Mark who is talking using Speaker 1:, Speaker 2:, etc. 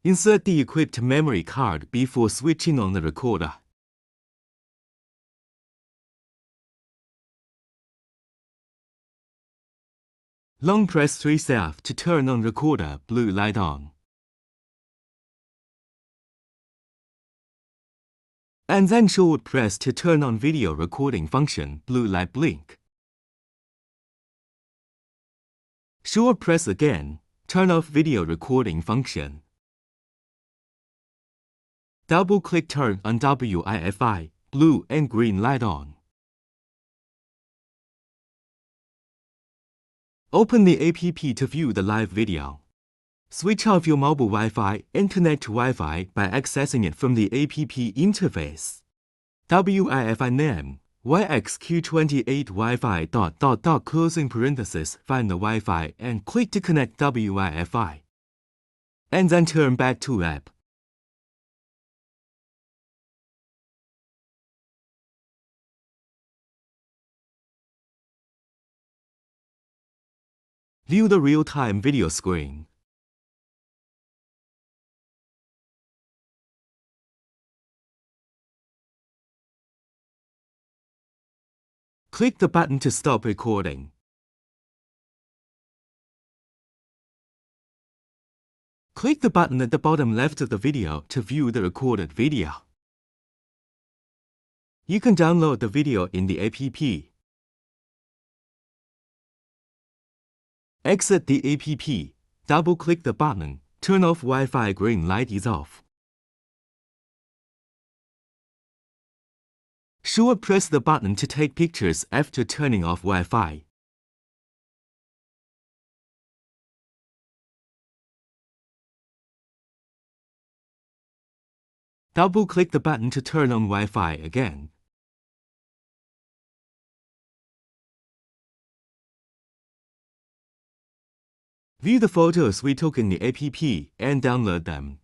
Speaker 1: Insert the equipped memory card before switching on the recorder. Long press 3F to turn on recorder blue light on. And then short press to turn on video recording function blue light blink. Short press again, turn off video recording function. Double-click turn on Wi-Fi, blue and green light on. Open the app to view the live video. Switch off your mobile Wi-Fi and connect to Wi-Fi by accessing it from the app interface. Wi-Fi name, Q28 Wi-Fi ... closing parenthesis, find the Wi-Fi and click to connect Wi-Fi. And then turn back to app. View the real-time video screen. Click the button to stop recording. Click the button at the bottom left of the video to view the recorded video. You can download the video in the app. Exit the app, double-click the button, turn off Wi-Fi, green light is off. Short press the button to take pictures after turning off Wi-Fi. Double-click the button to turn on Wi-Fi again. View the photos we took in the app and download them.